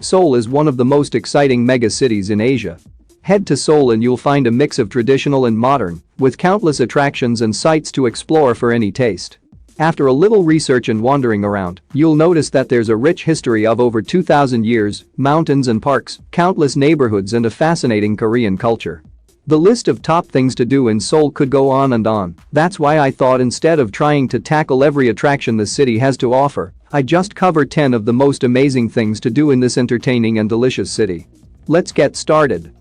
Seoul is one of the most exciting mega-cities in Asia. Head to Seoul and you'll find a mix of traditional and modern, with countless attractions and sights to explore for any taste. After a little research and wandering around, you'll notice that there's a rich history of over 2,000 years, mountains and parks, countless neighborhoods and a fascinating Korean culture. The list of top things to do in Seoul could go on and on. That's why I thought instead of trying to tackle every attraction the city has to offer, I just cover 10 of the most amazing things to do in this entertaining and delicious city. Let's get started.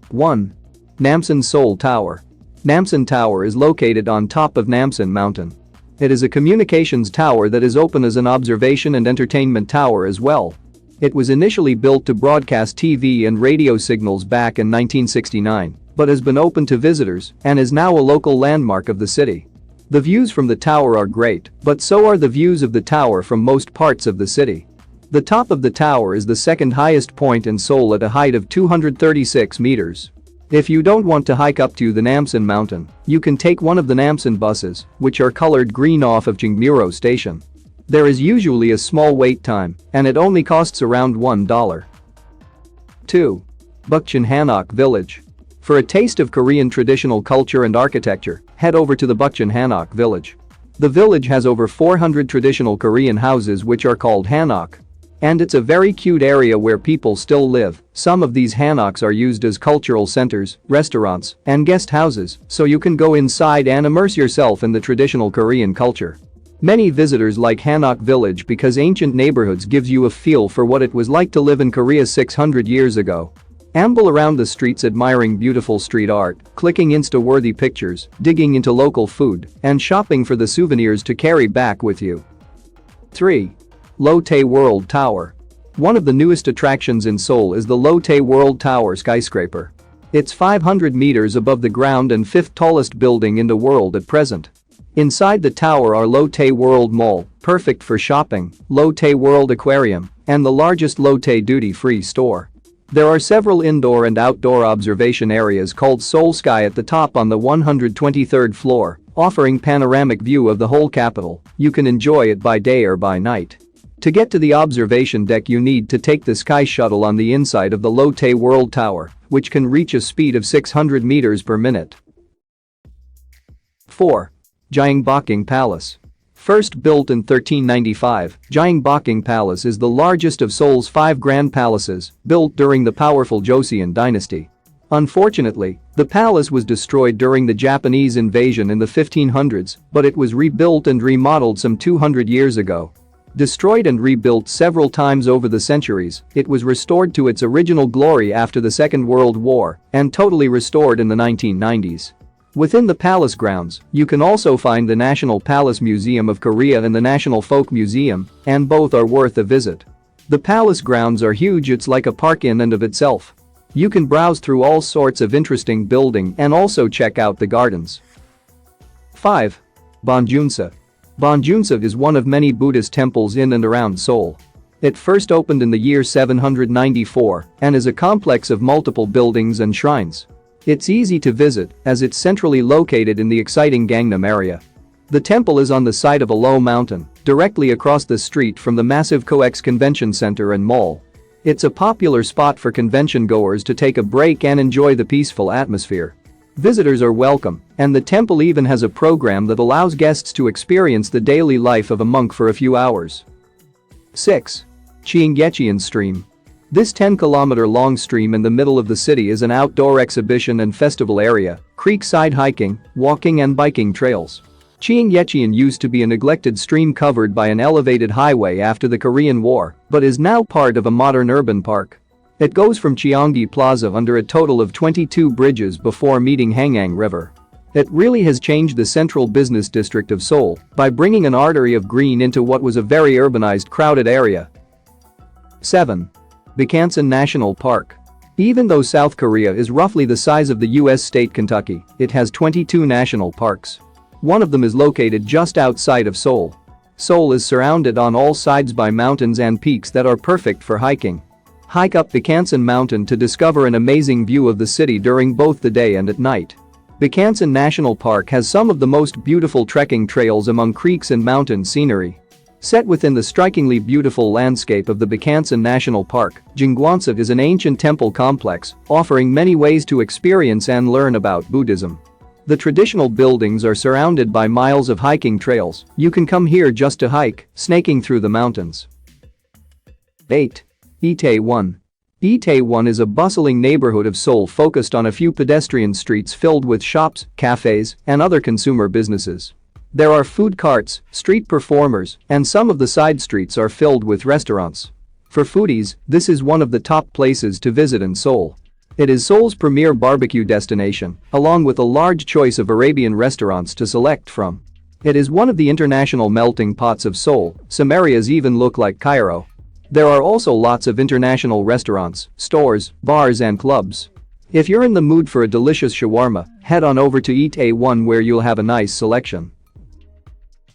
1. Namsan Seoul Tower. Namsan Tower is located on top of Namsan Mountain. It is a communications tower that is open as an observation and entertainment tower as well. It was initially built to broadcast TV and radio signals back in 1969, but has been open to visitors and is now a local landmark of the city. The views from the tower are great, but so are the views of the tower from most parts of the city. The top of the tower is the second highest point in Seoul at a height of 236 meters. If you don't want to hike up to the Namsan Mountain, you can take one of the Namsan buses, which are colored green off of Jingmuro Station. There is usually a small wait time, and it only costs around $1. 2. Bukchon Hanok Village. For a taste of Korean traditional culture and architecture, head over to the Bukchon Hanok Village. The village has over 400 traditional Korean houses which are called Hanok. And it's a very cute area where people still live. Some of these Hanoks are used as cultural centers, restaurants, and guest houses, so you can go inside and immerse yourself in the traditional Korean culture. Many visitors like Hanok Village because ancient neighborhoods gives you a feel for what it was like to live in Korea 600 years ago. Amble around the streets admiring beautiful street art, clicking Insta-worthy pictures, digging into local food, and shopping for the souvenirs to carry back with you. 3. Lotte World Tower. One of the newest attractions in Seoul is the Lotte World Tower skyscraper. It's 500 meters above the ground and fifth tallest building in the world at present. Inside the tower are Lotte World Mall, perfect for shopping, Lotte World Aquarium, and the largest Lotte duty-free store. There are several indoor and outdoor observation areas called Seoul Sky at the top on the 123rd floor, offering panoramic view of the whole capital. You can enjoy it by day or by night. To get to the observation deck you need to take the sky shuttle on the inside of the Lotte World Tower, which can reach a speed of 600 meters per minute. 4. Gyeongbokgung Palace. First built in 1395, Gyeongbokgung Palace is the largest of Seoul's 5 grand palaces, built during the powerful Joseon dynasty. Unfortunately, the palace was destroyed during the Japanese invasion in the 1500s, but it was rebuilt and remodeled some 200 years ago. Destroyed and rebuilt several times over the centuries, it was restored to its original glory after the Second World War and totally restored in the 1990s. Within the palace grounds, you can also find the National Palace Museum of Korea and the National Folk Museum, and both are worth a visit. The palace grounds are huge, it's like a park in and of itself. You can browse through all sorts of interesting building and also check out the gardens. 5. Banjunza. Banjunza is one of many Buddhist temples in and around Seoul. It first opened in the year 794 and is a complex of multiple buildings and shrines. It's easy to visit as it's centrally located in the exciting Gangnam area. The temple is on the side of a low mountain, directly across the street from the massive COEX Convention Center and Mall. It's a popular spot for convention goers to take a break and enjoy the peaceful atmosphere. Visitors are welcome, and the temple even has a program that allows guests to experience the daily life of a monk for a few hours. 6. Chigochi Stream. This 10-kilometer-long stream in the middle of the city is an outdoor exhibition and festival area, creekside hiking, walking and biking trails. Chigochi used to be a neglected stream covered by an elevated highway after the Korean War, but is now part of a modern urban park. It goes from Gyeongbokgung Plaza under a total of 22 bridges before meeting Hangang River. It really has changed the central business district of Seoul by bringing an artery of green into what was a very urbanized, crowded area. 7. Bukchon National Park. Even though South Korea is roughly the size of the US state Kentucky, it has 22 national parks. One of them is located just outside of Seoul. Seoul is surrounded on all sides by mountains and peaks that are perfect for hiking. Hike up Bukchon Mountain to discover an amazing view of the city during both the day and at night. Bukchon National Park has some of the most beautiful trekking trails among creeks and mountain scenery. Set within the strikingly beautiful landscape of the Bukchon National Park, Gyeongbokgung is an ancient temple complex, offering many ways to experience and learn about Buddhism. The traditional buildings are surrounded by miles of hiking trails. You can come here just to hike, snaking through the mountains. 8. Itaewon. Itaewon is a bustling neighborhood of Seoul focused on a few pedestrian streets filled with shops, cafes, and other consumer businesses. There are food carts, street performers, and some of the side streets are filled with restaurants. For foodies, this is one of the top places to visit in Seoul. It is Seoul's premier barbecue destination, along with a large choice of Arabian restaurants to select from. It is one of the international melting pots of Seoul. Some areas even look like Cairo. There are also lots of international restaurants, stores, bars and clubs. If you're in the mood for a delicious shawarma, head on over to Itaewon where you'll have a nice selection.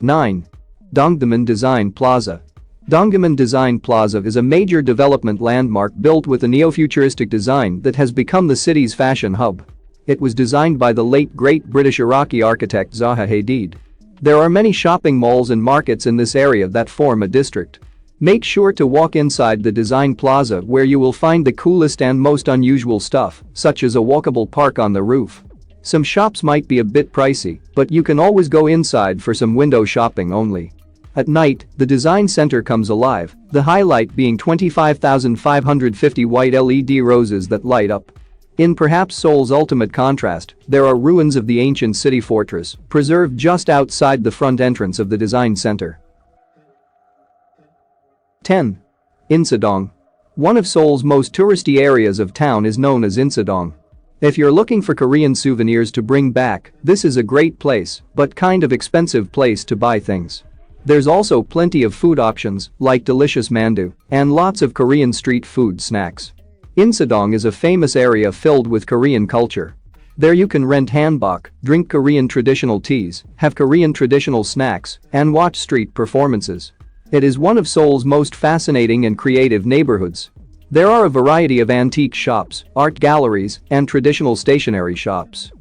9. Dongdaemun Design Plaza. Dongdaemun Design Plaza is a major development landmark built with a neo-futuristic design that has become the city's fashion hub. It was designed by the late great British Iraqi architect Zaha Hadid. There are many shopping malls and markets in this area that form a district. Make sure to walk inside the design plaza where you will find the coolest and most unusual stuff, such as a walkable park on the roof. Some shops might be a bit pricey, but you can always go inside for some window shopping only. At night, the design center comes alive, the highlight being 25,550 white LED roses that light up. In perhaps Seoul's ultimate contrast, there are ruins of the ancient city fortress, preserved just outside the front entrance of the design center. 10. Insadong. One of Seoul's most touristy areas of town is known as Insadong. If you're looking for Korean souvenirs to bring back, this is a great place, but kind of expensive place to buy things. There's also plenty of food options, like delicious mandu, and lots of Korean street food snacks. Insadong is a famous area filled with Korean culture. There you can rent hanbok, drink Korean traditional teas, have Korean traditional snacks, and watch street performances. It is one of Seoul's most fascinating and creative neighborhoods. There are a variety of antique shops, art galleries, and traditional stationery shops.